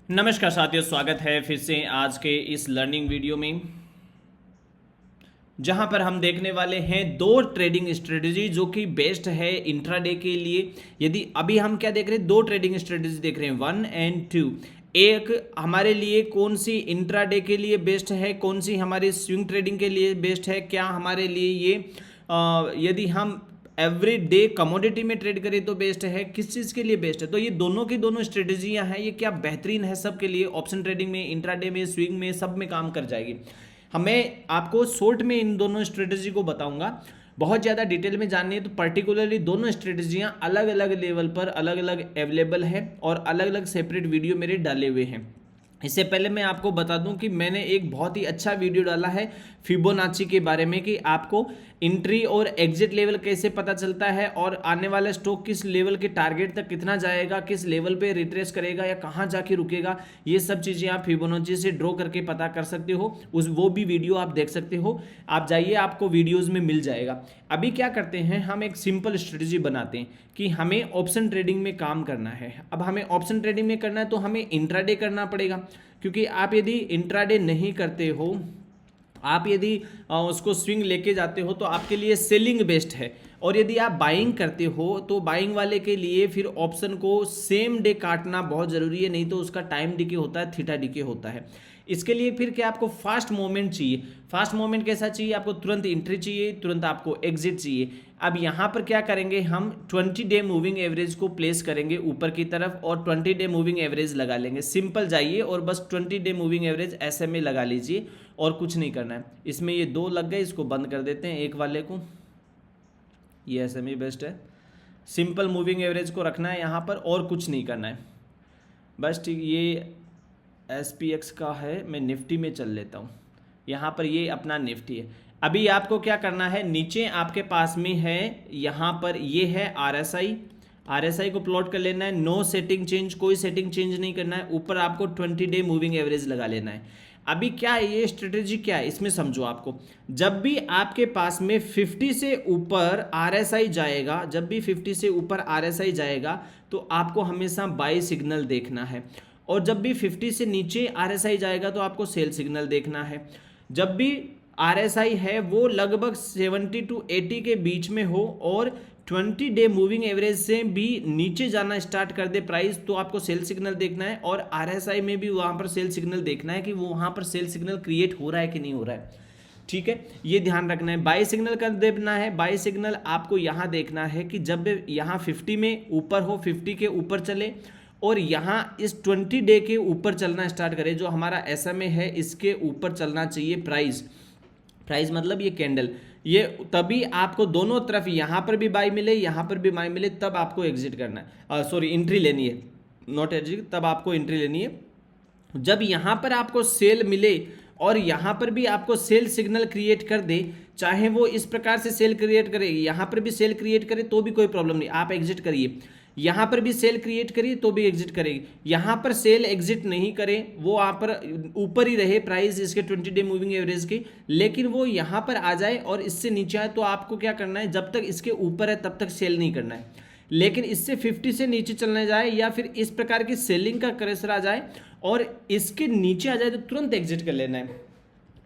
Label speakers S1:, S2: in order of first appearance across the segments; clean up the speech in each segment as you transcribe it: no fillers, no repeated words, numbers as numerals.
S1: नमस्कार साथियों, स्वागत है फिर से आज के इस लर्निंग वीडियो में, जहां पर हम देखने वाले हैं दो ट्रेडिंग स्ट्रेटजी जो कि बेस्ट है इंट्राडे के लिए। यदि अभी हम क्या देख रहे हैं, दो ट्रेडिंग स्ट्रेटजी देख रहे हैं, 1 और 2। एक हमारे लिए कौन सी इंट्राडे के लिए बेस्ट है, कौन सी हमारी स्विंग ट्रेडिंग के लिए बेस्ट है, क्या हमारे लिए ये यदि हम एवरी डे कमोडिटी में ट्रेड करें तो बेस्ट है, किस चीज़ के लिए बेस्ट है। तो ये दोनों की दोनों स्ट्रेटजियां हैं, ये क्या बेहतरीन है सबके लिए, ऑप्शन ट्रेडिंग में, इंट्राडे में, स्विंग में, सब में काम कर जाएगी। हमें आपको शॉर्ट में इन दोनों स्ट्रेटजी को बताऊंगा। बहुत ज़्यादा डिटेल में जाननी है तो पर्टिकुलरली दोनों स्ट्रेटजियां अलग अलग लेवल पर अलग अलग अवेलेबल है और अलग अलग सेपरेट वीडियो मेरे डाले हुए हैं। इससे पहले मैं आपको बता दूं कि मैंने एक बहुत ही अच्छा वीडियो डाला है फिबोनाची के बारे में कि आपको इंट्री और एग्जिट लेवल कैसे पता चलता है और आने वाला स्टॉक किस लेवल के टारगेट तक कितना जाएगा, किस लेवल पे रिट्रेस करेगा या कहां जाके रुकेगा। ये सब चीज़ें आप फिबोनाची से ड्रॉ करके पता कर सकते हो। वो भी वीडियो आप देख सकते हो, आप जाइए, आपको वीडियोज़ में मिल जाएगा। अभी क्या करते हैं, हम एक सिंपल स्ट्रेटजी बनाते हैं कि हमें ऑप्शन ट्रेडिंग में काम करना है। अब हमें ऑप्शन ट्रेडिंग में करना है तो हमें इंट्राडे करना पड़ेगा, क्योंकि आप यदि इंट्राडे नहीं करते हो, आप यदि उसको स्विंग लेके जाते हो तो आपके लिए सेलिंग बेस्ट है। और यदि आप बाइंग करते हो तो बाइंग वाले के लिए फिर ऑप्शन को सेम डे काटना बहुत ज़रूरी है, नहीं तो उसका टाइम डिके होता है, थीटा डिके होता है। इसके लिए फिर क्या आपको फास्ट मूवमेंट चाहिए। फास्ट मूवमेंट कैसा चाहिए, आपको तुरंत एंट्री चाहिए, तुरंत आपको एग्जिट चाहिए। अब यहाँ पर क्या करेंगे, हम 20 डे मूविंग एवरेज को प्लेस करेंगे ऊपर की तरफ और 20 डे मूविंग एवरेज लगा लेंगे। सिंपल जाइए और बस 20 डे मूविंग एवरेज ऐसे में लगा लीजिए और कुछ नहीं करना है। इसमें ये दो लग गए, इसको बंद कर देते हैं एक वाले को, ये ऐसे में बेस्ट है। सिंपल मूविंग एवरेज को रखना है यहाँ पर और कुछ नहीं करना है बस, ठीक। ये SPX का है, मैं निफ्टी में चल लेता हूँ। यहाँ पर ये अपना निफ्टी है। अभी आपको क्या करना है, नीचे आपके पास में है, यहाँ पर ये है RSI को प्लॉट कर लेना है। नो सेटिंग चेंज, कोई सेटिंग चेंज नहीं करना है। ऊपर आपको 20 डे मूविंग एवरेज लगा लेना है। अभी क्या है, ये स्ट्रेटेजी क्या है इसमें समझो। आपको जब भी आपके पास में 50 से ऊपर RSI जाएगा, जब भी 50 से ऊपर RSI जाएगा तो आपको हमेशा बाई सिग्नल देखना है। और जब भी 50 से नीचे RSI जाएगा तो आपको सेल सिग्नल देखना है। जब भी RSI है वो लगभग 70 to 80 के बीच में हो और 20 डे मूविंग एवरेज से भी नीचे जाना स्टार्ट कर दे प्राइस, तो आपको सेल सिग्नल देखना है। और RSI में भी वहाँ पर सेल सिग्नल देखना है कि वो वहाँ पर सेल सिग्नल क्रिएट हो रहा है कि नहीं हो रहा है। ठीक है, ये ध्यान रखना है। बाई सिग्नल कर देना है। बाई सिग्नल आपको यहाँ देखना है कि जब यहाँ 50 में ऊपर हो, 50 के ऊपर चले और यहाँ इस 20 डे के ऊपर चलना स्टार्ट करे, जो हमारा SMA है इसके ऊपर चलना चाहिए प्राइस मतलब ये कैंडल, ये तभी आपको दोनों तरफ यहाँ पर भी बाई मिले, यहाँ पर भी बाई मिले, तब आपको एग्जिट करना है, सॉरी एंट्री लेनी है, नॉट एग्जिट, तब आपको एंट्री लेनी है। जब यहाँ पर आपको सेल मिले और यहाँ पर भी आपको सेल सिग्नल क्रिएट कर दे, चाहे वो इस प्रकार से सेल क्रिएट करे, यहाँ पर भी सेल क्रिएट करे तो भी कोई प्रॉब्लम नहीं, आप एग्जिट करिए। यहाँ पर भी सेल क्रिएट करिए तो भी एग्जिट करेगी। यहाँ पर सेल एग्जिट नहीं करे, वो यहाँ पर ऊपर ही रहे प्राइस इसके 20 डे मूविंग एवरेज की, लेकिन वो यहाँ पर आ जाए और इससे नीचे आए तो आपको क्या करना है, जब तक इसके ऊपर है तब तक सेल नहीं करना है। लेकिन इससे 50 से नीचे चलने जाए या फिर इस प्रकार की सेलिंग का प्रेशर आ जाए और इसके नीचे आ जाए तो तुरंत एग्जिट कर लेना है।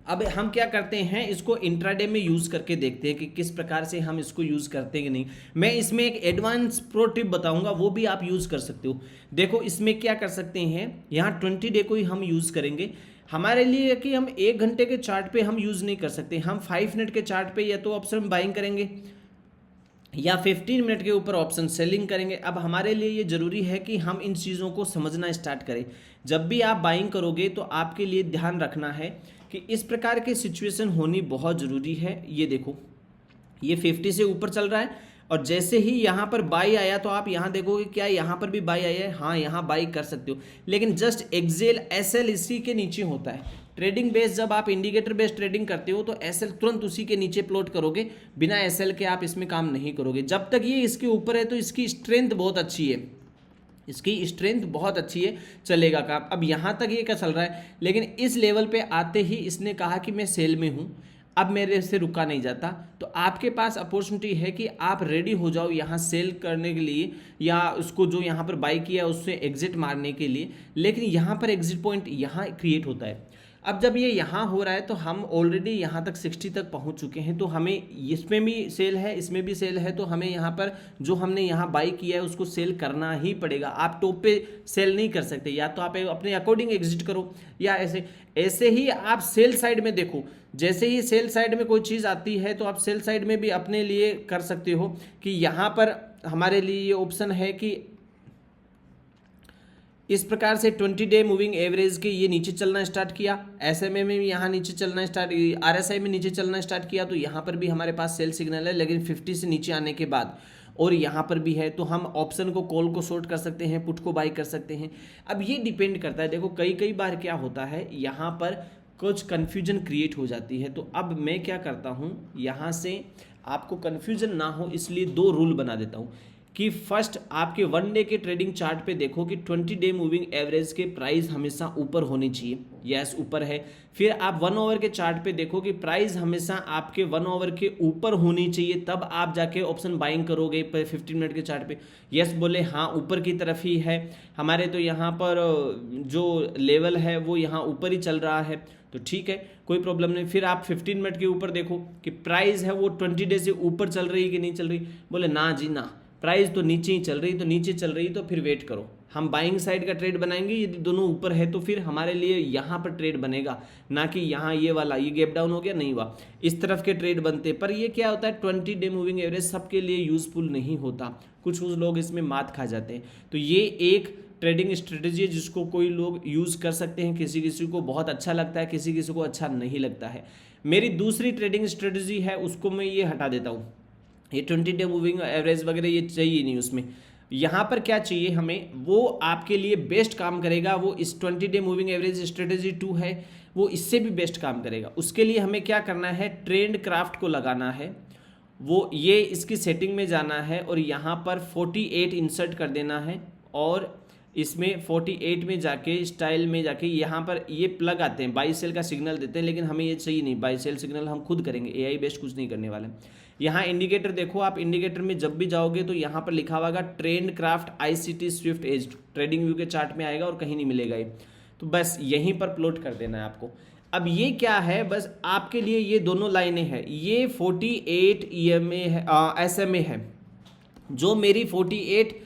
S1: अब हम क्या करते हैं, इसको इंट्राडे में यूज़ करके देखते हैं कि किस प्रकार से हम इसको यूज़ करते हैं कि नहीं। मैं इसमें एक एडवांस प्रो टिप बताऊंगा, वो भी आप यूज़ कर सकते हो। देखो इसमें क्या कर सकते हैं, यहाँ 20 डे को ही हम यूज़ करेंगे। हमारे लिए कि हम 1 घंटे के चार्ट पे हम यूज़ नहीं कर सकते, हम 5 मिनट के चार्ट पे या तो ऑप्शन बाइंग करेंगे या 15 मिनट के ऊपर ऑप्शन सेलिंग करेंगे। अब हमारे लिए ये ज़रूरी है कि हम इन चीज़ों को समझना स्टार्ट करें। जब भी आप बाइंग करोगे तो आपके लिए ध्यान रखना है कि इस प्रकार की सिचुएशन होनी बहुत ज़रूरी है। ये देखो, ये 50 से ऊपर चल रहा है और जैसे ही यहाँ पर बाई आया तो आप यहाँ देखोगे क्या यहाँ पर भी बाई आया है, हाँ यहाँ बाई कर सकते हो, लेकिन जस्ट एक्सेल SL इसी के नीचे होता है। ट्रेडिंग बेस जब आप इंडिकेटर बेस्ड ट्रेडिंग करते हो तो SL तुरंत उसी के नीचे प्लॉट करोगे, बिना SL के आप इसमें काम नहीं करोगे। जब तक ये इसके ऊपर है तो इसकी स्ट्रेंथ बहुत अच्छी है, इसकी स्ट्रेंथ बहुत अच्छी है, चलेगा काम। अब यहाँ तक ये क्या चल रहा है, लेकिन इस लेवल पे आते ही इसने कहा कि मैं सेल में हूँ। अब मेरे से रुका नहीं जाता, तो आपके पास अपॉर्चुनिटी है कि आप रेडी हो जाओ यहाँ सेल करने के लिए या उसको जो यहाँ पर बाई किया उससे एग्जिट मारने के लिए। लेकिन यहाँ पर एग्जिट पॉइंट यहाँ क्रिएट होता है। अब जब ये यहाँ हो रहा है तो हम ऑलरेडी यहाँ तक 60 तक पहुँच चुके हैं, तो हमें इसमें भी सेल है, इसमें भी सेल है, तो हमें यहाँ पर जो हमने यहाँ बाई किया है उसको सेल करना ही पड़ेगा। आप टॉप पे सेल नहीं कर सकते, या तो आप अपने अकॉर्डिंग एग्जिट करो या ऐसे ऐसे ही आप सेल साइड में देखो। जैसे ही सेल साइड में कोई चीज़ आती है तो आप सेल साइड में भी अपने लिए कर सकते हो कि यहाँ पर हमारे लिए ये ऑप्शन है कि इस प्रकार से 20 डे मूविंग एवरेज के ये नीचे चलना स्टार्ट किया, SMA में भी यहाँ नीचे चलना स्टार्ट, RSI में नीचे चलना स्टार्ट किया, तो यहाँ पर भी हमारे पास सेल सिग्नल है। लेकिन 50 से नीचे आने के बाद और यहाँ पर भी है, तो हम ऑप्शन को कॉल को शॉर्ट कर सकते हैं, पुट को बाई कर सकते हैं। अब ये डिपेंड करता है, देखो कई बार क्या होता है यहाँ पर कुछ कन्फ्यूजन क्रिएट हो जाती है। तो अब मैं क्या करता हूँ, यहाँ से आपको कन्फ्यूजन ना हो इसलिए 2 रूल बना देता हूँ कि फर्स्ट आपके 1 डे के ट्रेडिंग चार्ट पे देखो कि 20 डे मूविंग एवरेज के प्राइस हमेशा ऊपर होनी चाहिए, यस ऊपर है। फिर आप 1 आवर के चार्ट पे देखो कि प्राइस हमेशा आपके 1 आवर के ऊपर होनी चाहिए, तब आप जाके ऑप्शन बाइंग करोगे 15 मिनट के चार्ट पे। यस बोले हाँ ऊपर की तरफ ही है हमारे, तो यहाँ पर जो लेवल है वो यहाँ ऊपर ही चल रहा है, तो ठीक है कोई प्रॉब्लम नहीं। फिर आप 15 मिनट के ऊपर देखो कि प्राइस है वो 20 डे से ऊपर चल रही है कि नहीं चल रही, बोले ना जी ना प्राइस तो नीचे ही चल रही, तो नीचे चल रही तो फिर वेट करो, हम बाइंग साइड का ट्रेड बनाएंगे। यदि दोनों ऊपर है तो फिर हमारे लिए यहाँ पर ट्रेड बनेगा, ना कि यहाँ ये वाला ये गैप डाउन हो गया नहीं हुआ, इस तरफ के ट्रेड बनते। पर ये क्या होता है 20 डे मूविंग एवरेज सबके लिए यूजफुल नहीं होता, कुछ लोग इसमें मात खा जाते हैं। तो ये एक ट्रेडिंग स्ट्रेटेजी है जिसको कोई लोग यूज़ कर सकते हैं, किसी किसी को बहुत अच्छा लगता है, किसी किसी को अच्छा नहीं लगता है। मेरी दूसरी ट्रेडिंग स्ट्रेटेजी है उसको मैं ये हटा देता हूँ, ये 20 डे मूविंग एवरेज वगैरह ये चाहिए नहीं उसमें। यहाँ पर क्या चाहिए हमें, वो आपके लिए बेस्ट काम करेगा, वो इस 20 डे मूविंग एवरेज स्ट्रेटेजी 2 है, वो इससे भी बेस्ट काम करेगा। उसके लिए हमें क्या करना है, ट्रेंड क्राफ्ट को लगाना है, वो ये इसकी सेटिंग में जाना है और यहाँ पर 48 इंसर्ट कर देना है और इसमें 48 में जाके स्टाइल में जाके यहाँ पर ये प्लग आते हैं, बाई सेल का सिग्नल देते हैं, लेकिन हमें ये चाहिए नहीं, बाई सेल सिग्नल हम खुद करेंगे, AI बेस्ड कुछ नहीं करने वाले। यहाँ इंडिकेटर देखो, आप इंडिकेटर में जब भी जाओगे तो यहाँ पर लिखा हुआ trend craft ICT swift edge, trading view के चार्ट में आएगा और कहीं नहीं मिलेगा ये, तो बस यहीं पर प्लॉट कर देना है आपको। अब ये क्या है, बस आपके लिए ये दोनों लाइनें हैं, ये 48 EMA है, SMA है, जो मेरी 48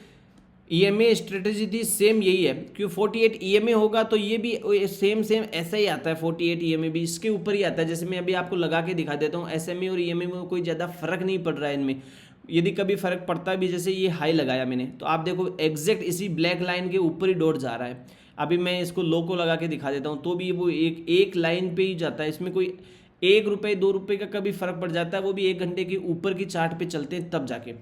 S1: EMA स्ट्रेटेजी थी सेम यही है, क्यों 48 EMA होगा तो ये भी सेम ऐसा ही आता है, 48 EMA भी इसके ऊपर ही आता है। जैसे मैं अभी आपको लगा के दिखा देता हूँ, SMA और EMA में कोई ज़्यादा फर्क नहीं पड़ रहा है इनमें, यदि कभी फर्क पड़ता भी, जैसे ये हाई लगाया मैंने तो आप देखो एग्जैक्ट इसी ब्लैक लाइन के ऊपर ही डॉट जा रहा है। अभी मैं इसको लो को लगा के दिखा देता हूँ तो भी वो एक लाइन पे ही जाता है, इसमें कोई 1 रुपये 2 रुपये का कभी फर्क पड़ जाता है, वो भी 1 घंटे के ऊपर की चार्ट पे चलते हैं तब जाके।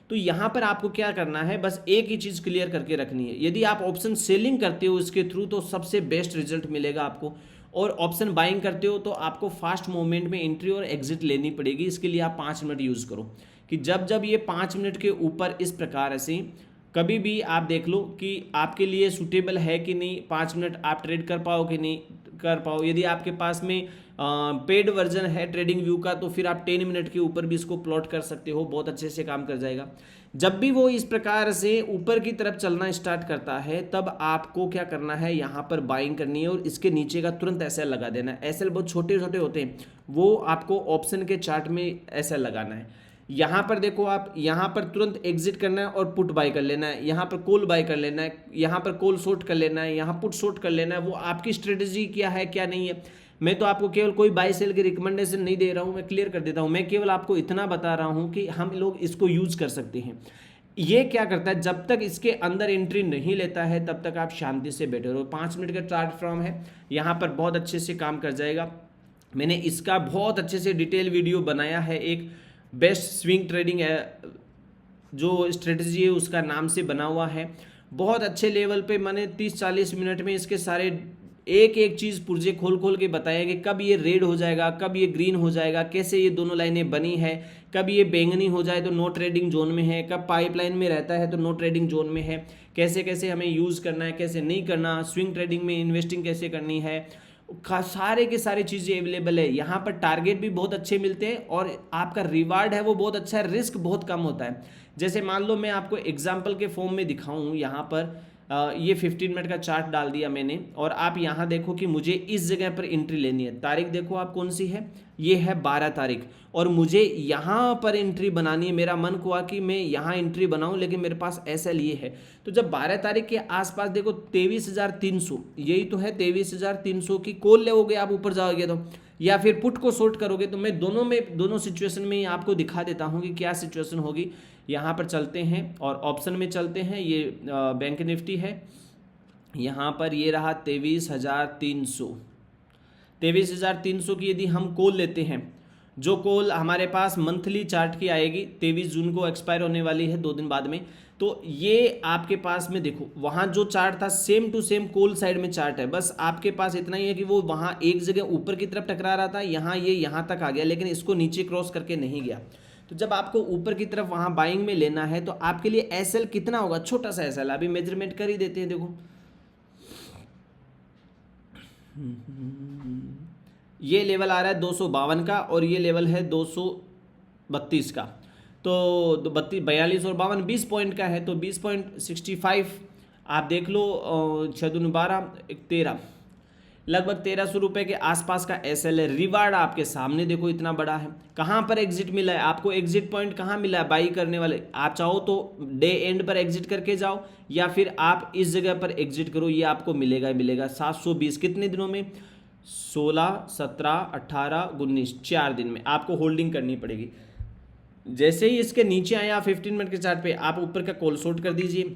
S1: तो यहाँ पर आपको क्या करना है, बस एक ही चीज़ क्लियर करके रखनी है, यदि आप ऑप्शन सेलिंग करते हो इसके थ्रू तो सबसे बेस्ट रिजल्ट मिलेगा आपको, और ऑप्शन बाइंग करते हो तो आपको फास्ट मूवमेंट में एंट्री और एग्जिट लेनी पड़ेगी। इसके लिए आप 5 मिनट यूज़ करो कि जब ये 5 मिनट के ऊपर इस प्रकार से कभी भी आप देख लो कि आपके लिए सूटेबल है कि नहीं, 5 मिनट आप ट्रेड कर पाओ कि नहीं कर पाओ। यदि आपके पास में पेड वर्जन है ट्रेडिंग व्यू का तो फिर आप 10 मिनट के ऊपर भी इसको प्लॉट कर सकते हो, बहुत अच्छे से काम कर जाएगा। जब भी वो इस प्रकार से ऊपर की तरफ चलना स्टार्ट करता है तब आपको क्या करना है, यहाँ पर बाइंग करनी है और इसके नीचे का तुरंत एसएल लगा देना है। एसएल बहुत छोटे छोटे होते हैं, वो आपको ऑप्शन के चार्ट में एसएल लगाना है। यहाँ पर देखो आप, यहाँ पर तुरंत एग्जिट करना है और पुट बाय कर लेना है, यहाँ पर कॉल बाय कर लेना है, यहाँ पर कॉल शॉर्ट कर लेना है, यहाँ पुट शॉर्ट कर लेना है। वो आपकी स्ट्रेटेजी क्या है क्या नहीं है, मैं तो आपको केवल कोई बाय सेल की रिकमेंडेशन नहीं दे रहा हूँ, मैं क्लियर कर देता हूँ। मैं केवल आपको इतना बता रहा हूँ कि हम लोग इसको यूज़ कर सकते हैं। ये क्या करता है, जब तक इसके अंदर एंट्री नहीं लेता है तब तक आप शांति से बैठे रहो। 5 मिनट का चार्ट फ्रॉम है, यहाँ पर बहुत अच्छे से काम कर जाएगा। मैंने इसका बहुत अच्छे से डिटेल वीडियो बनाया है, एक बेस्ट स्विंग ट्रेडिंग जो स्ट्रेटजी है उसका नाम से बना हुआ है, बहुत अच्छे लेवल पे। मैंने 30-40 मिनट में इसके सारे एक एक चीज़ पुर्जे खोल के बताया कि कब ये रेड हो जाएगा, कब ये ग्रीन हो जाएगा, कैसे ये दोनों लाइनें बनी है, कब ये बैंगनी हो जाए तो नो ट्रेडिंग जोन में है, कब पाइपलाइन में रहता है तो नो ट्रेडिंग जोन में है, कैसे कैसे हमें यूज़ करना है, कैसे नहीं करना, स्विंग ट्रेडिंग में इन्वेस्टिंग कैसे करनी है, सारे के सारे चीज़ें अवेलेबल है। यहाँ पर टारगेट भी बहुत अच्छे मिलते हैं और आपका रिवार्ड है वो बहुत अच्छा है, रिस्क बहुत कम होता है। जैसे मान लो मैं आपको एग्जाम्पल के फॉर्म में दिखाऊं, यहाँ पर ये 15 मिनट का चार्ट डाल दिया मैंने और आप यहाँ देखो कि मुझे इस जगह पर एंट्री लेनी है। तारीख देखो आप कौन सी है, ये है 12 तारीख और मुझे यहाँ पर एंट्री बनानी है। मेरा मन हुआ कि मैं यहाँ एंट्री बनाऊं लेकिन मेरे पास SL ये है। तो जब 12 तारीख के आसपास देखो 23,300, यही तो है 23,300 की कॉल लोगे आप ऊपर जाओगे तो, या फिर पुट को शॉर्ट करोगे तो मैं दोनों सिचुएशन में आपको दिखा देता हूँ कि क्या सिचुएशन होगी। यहाँ पर चलते हैं और ऑप्शन में चलते हैं। ये बैंक निफ्टी है, यहाँ पर ये रहा 23,300 की यदि हम कॉल लेते हैं, जो कॉल हमारे पास मंथली चार्ट की आएगी 23 जून को एक्सपायर होने वाली है 2 दिन बाद में। तो ये आपके पास में देखो वहाँ जो चार्ट था same to same call side में चार्ट है, बस आपके पास इतना ही है कि वो वहाँ एक जगह ऊपर की तरफ टकरा रहा था, यहाँ ये यहाँ तक आ गया लेकिन इसको नीचे क्रॉस करके नहीं गया। तो जब आपको ऊपर की तरफ वहाँ बाइंग में लेना है तो आपके लिए SL कितना होगा, छोटा सा SL अभी मेजरमेंट कर ही देते हैं। देखो ये लेवल आ रहा है 252 का और ये लेवल है 232 का। तो 42 और 52 20 पॉइंट का है, तो 20.65 आप देख लो। 6 दूनी 12 13, लगभग 1300 रुपये के आसपास का SL है। रिवार्ड आपके सामने देखो इतना बड़ा है। कहाँ पर एग्जिट मिला है आपको, एग्जिट पॉइंट कहाँ मिला है बाई करने वाले, आप चाहो तो डे एंड पर एग्जिट करके जाओ या फिर आप इस जगह पर एग्जिट करो, ये आपको मिलेगा 720 कितने दिनों में, 16, 17, 18, 19 4 दिन में आपको होल्डिंग करनी पड़ेगी। जैसे ही इसके नीचे आए आप 15 मिनट के चार्ट पे आप ऊपर का कॉल शॉर्ट कर दीजिए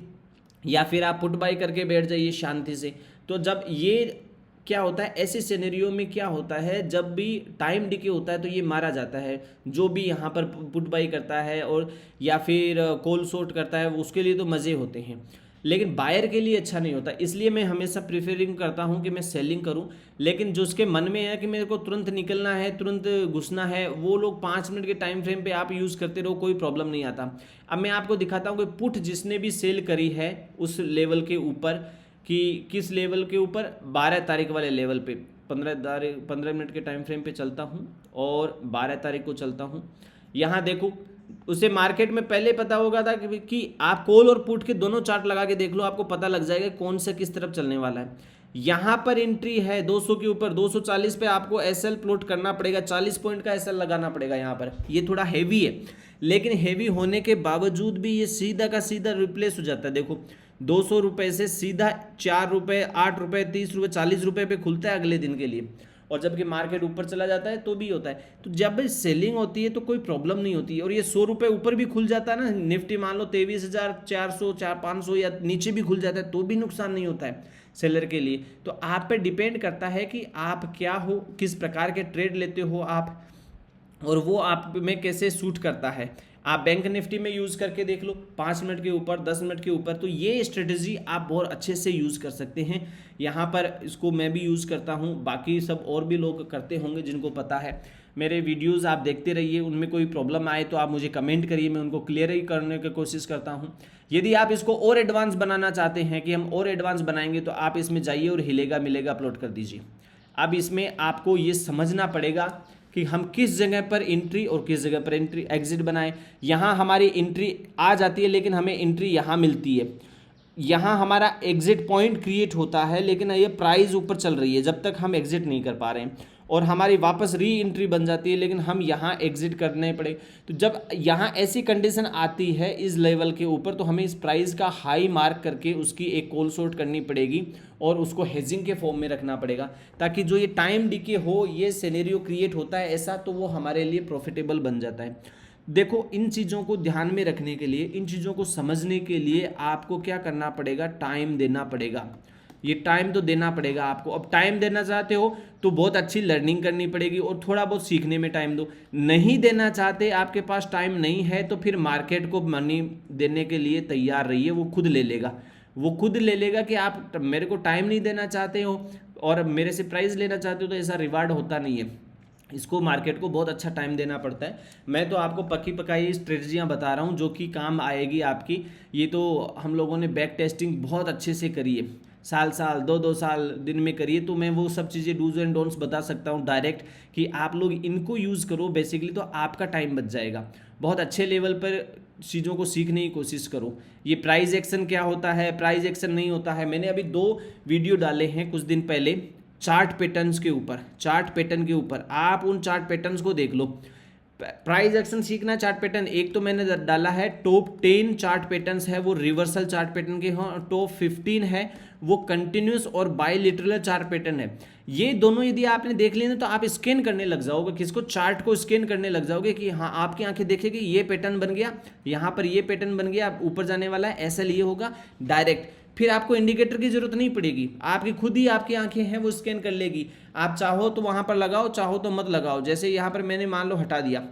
S1: या फिर आप पुट बाई करके बैठ जाइए शांति से। तो जब ये क्या होता है ऐसे सिनेरियो में, क्या होता है जब भी टाइम डिके होता है तो ये मारा जाता है, जो भी यहाँ पर पुट बाई करता है और या फिर कॉल शॉर्ट करता है उसके लिए तो मज़े होते हैं, लेकिन बायर के लिए अच्छा नहीं होता। इसलिए मैं हमेशा प्रीफरिंग करता हूँ कि मैं सेलिंग करूँ, लेकिन जो उसके मन में है कि मेरे को तुरंत निकलना है, तुरंत घुसना है, वो लोग 5 मिनट के टाइम फ्रेम पे आप यूज़ करते रहो, कोई प्रॉब्लम नहीं आता। अब मैं आपको दिखाता हूँ कि पुट जिसने भी सेल करी है उस लेवल के ऊपर, कि किस लेवल के ऊपर, 12 तारीख वाले लेवल पे। 15 मिनट के टाइम फ्रेम पे चलता हूँ और 12 तारीख को चलता हूँ। यहाँ देखो उसे मार्केट में पहले पता होगा था कि आप कॉल और पुट के दोनों चार्ट लगा के देख लो, आपको पता लग जाएगा कौन सा किस तरफ चलने वाला है। यहाँ पर एंट्री है 200 के ऊपर, 240 पे आपको SL प्लॉट करना पड़ेगा, 40 पॉइंट का SL लगाना पड़ेगा। यहाँ पर ये थोड़ा हैवी है, लेकिन हैवी होने के बावजूद भी ये सीधा का सीधा रिप्लेस हो जाता है। देखो 200 रुपये से सीधा 4 रुपये, 8 रुपये, 30 रुपये, 40 रुपये पे खुलता है अगले दिन के लिए, और जबकि मार्केट ऊपर चला जाता है तो भी होता है। तो जब सेलिंग होती है तो कोई प्रॉब्लम नहीं होती है, और ये 100 रुपये ऊपर भी खुल जाता है ना, निफ्टी मान लो 23,400, 500 या नीचे भी खुल जाता है तो भी नुकसान नहीं होता है सेलर के लिए। तो आप पे डिपेंड करता है कि आप क्या हो, किस प्रकार के ट्रेड लेते हो आप, और वो आप में कैसे सूट करता है। आप बैंक निफ्टी में यूज़ करके देख लो 5 मिनट के ऊपर, 10 मिनट के ऊपर, तो ये स्ट्रेटजी आप बहुत अच्छे से यूज़ कर सकते हैं। यहाँ पर इसको मैं भी यूज़ करता हूँ, बाकी सब और भी लोग करते होंगे जिनको पता है। मेरे वीडियोस आप देखते रहिए, उनमें कोई प्रॉब्लम आए तो आप मुझे कमेंट करिए, मैं उनको क्लियर ही करने की कोशिश करता हूँ। यदि आप इसको और एडवांस बनाना चाहते हैं कि हम और एडवांस बनाएंगे, तो आप इसमें जाइए और हिलेगा मिलेगा अपलोड कर दीजिए। अब इसमें आपको ये समझना पड़ेगा कि हम किस जगह पर एंट्री और किस जगह पर एंट्री एग्जिट बनाएं। यहाँ हमारी एंट्री आ जाती है लेकिन हमें एंट्री यहाँ मिलती है, यहाँ हमारा एग्जिट पॉइंट क्रिएट होता है, लेकिन ये प्राइस ऊपर चल रही है जब तक हम एग्जिट नहीं कर पा रहे हैं, और हमारी वापस री एंट्री बन जाती है लेकिन हम यहाँ एग्जिट करने पड़े। तो जब यहाँ ऐसी कंडीशन आती है इस लेवल के ऊपर, तो हमें इस प्राइस का हाई मार्क करके उसकी एक कॉल शॉर्ट करनी पड़ेगी और उसको हेजिंग के फॉर्म में रखना पड़ेगा, ताकि जो ये टाइम डिके हो, ये सिनेरियो क्रिएट होता है ऐसा, तो वो हमारे लिए प्रॉफिटेबल बन जाता है। देखो इन चीज़ों को ध्यान में रखने के लिए, इन चीज़ों को समझने के लिए आपको क्या करना पड़ेगा, टाइम देना पड़ेगा। ये टाइम तो देना पड़ेगा आपको। अब टाइम देना चाहते हो तो बहुत अच्छी लर्निंग करनी पड़ेगी और थोड़ा बहुत सीखने में टाइम दो। नहीं देना चाहते, आपके पास टाइम नहीं है, तो फिर मार्केट को मनी देने के लिए तैयार रहिए, वो खुद ले लेगा। वो खुद ले लेगा कि आप मेरे को टाइम नहीं देना चाहते हो और मेरे से प्राइस लेना चाहते हो, तो ऐसा रिवार्ड होता नहीं है। इसको मार्केट को बहुत अच्छा टाइम देना पड़ता है। मैं तो आपको पक्की पकाई स्ट्रेटजियाँ बता रहा हूँ जो कि काम आएगी आपकी। ये तो हम लोगों ने बैक टेस्टिंग बहुत अच्छे से करी है, साल साल 2 साल दिन में करिए, तो मैं वो सब चीज़ें डूज एंड डोंट्स बता सकता हूँ डायरेक्ट कि आप लोग इनको यूज़ करो बेसिकली, तो आपका टाइम बच जाएगा। बहुत अच्छे लेवल पर चीज़ों को सीखने की कोशिश करो। ये प्राइस एक्शन क्या होता है, प्राइस एक्शन नहीं होता है। मैंने अभी 2 वीडियो डाले हैं कुछ दिन पहले चार्ट पैटर्न्स के ऊपर, चार्ट पैटर्न के ऊपर, आप उन चार्ट पैटर्न्स को देख लो। प्राइस एक्शन सीखना, चार्ट पैटर्न एक तो मैंने डाला है, टॉप 10 चार्ट पैटर्न्स है वो रिवर्सल चार्ट पैटर्न के हैं, टॉप 15 है वो कंटिन्यूस और बायलिटरल चार्ट पैटर्न है। ये दोनों यदि आपने देख लिए ना तो आप स्कैन करने लग जाओगे, किसको, चार्ट को स्कैन करने लग जाओगे कि हाँ आपकी आंखें देखेगी ये पैटर्न बन गया, यहाँ पर ये पैटर्न बन गया, ऊपर जाने वाला है, ऐसा लिए होगा डायरेक्ट। फिर आपको इंडिकेटर की जरूरत नहीं पड़ेगी, आपकी खुद ही आपकी आंखें हैं वो स्कैन कर लेगी। आप चाहो तो वहाँ पर लगाओ, चाहो तो मत लगाओ। जैसे यहाँ पर मैंने मान लो हटा दिया,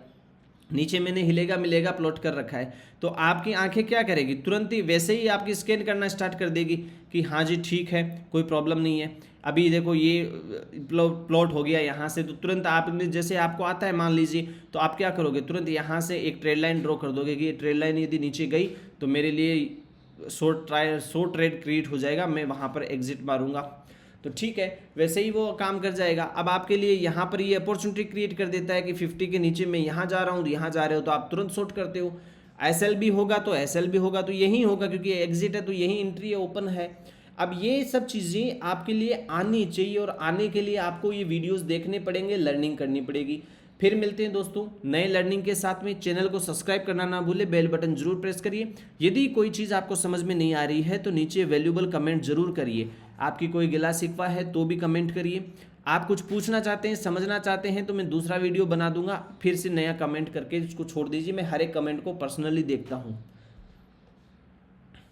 S1: नीचे मैंने हिलेगा मिलेगा प्लॉट कर रखा है, तो आपकी आंखें क्या करेगी, तुरंत ही वैसे ही आपकी स्कैन करना स्टार्ट कर देगी कि हाँ जी ठीक है, कोई प्रॉब्लम नहीं है। अभी देखो ये प्लॉट हो गया यहाँ से, तो तुरंत आपने, जैसे आपको आता है मान लीजिए, तो आप क्या करोगे, तुरंत यहाँ से एक ट्रेड लाइन ड्रॉ कर दोगे कि ये ट्रेड लाइन यदि नीचे गई तो मेरे लिए शॉर्ट ट्रेड क्रिएट हो जाएगा, मैं वहाँ पर एग्जिट मारूंगा, तो ठीक है, वैसे ही वो काम कर जाएगा। अब आपके लिए यहाँ पर ये अपॉर्चुनिटी क्रिएट कर देता है कि 50 के नीचे मैं यहाँ जा रहा हूँ, यहाँ जा रहे हो तो आप तुरंत शॉर्ट करते हो। एसएल भी होगा तो एसएल भी होगा तो यही होगा, क्योंकि एग्जिट है तो यही एंट्री है, ओपन है। अब ये सब चीज़ें आपके लिए आनी चाहिए, और आने के लिए आपको ये वीडियोस देखने पड़ेंगे, लर्निंग करनी पड़ेगी। फिर मिलते हैं दोस्तों नए लर्निंग के साथ में। चैनल को सब्सक्राइब करना ना भूलें, बेल बटन जरूर प्रेस करिए। यदि कोई चीज़ आपको समझ में नहीं आ रही है तो नीचे वैल्यूएबल कमेंट जरूर करिए। आपकी कोई गिला शिकवा है तो भी कमेंट करिए। आप कुछ पूछना चाहते हैं, समझना चाहते हैं तो मैं दूसरा वीडियो बना दूंगा, फिर से नया कमेंट करके उसको छोड़ दीजिए। मैं हर एक कमेंट को पर्सनली देखता हूँ।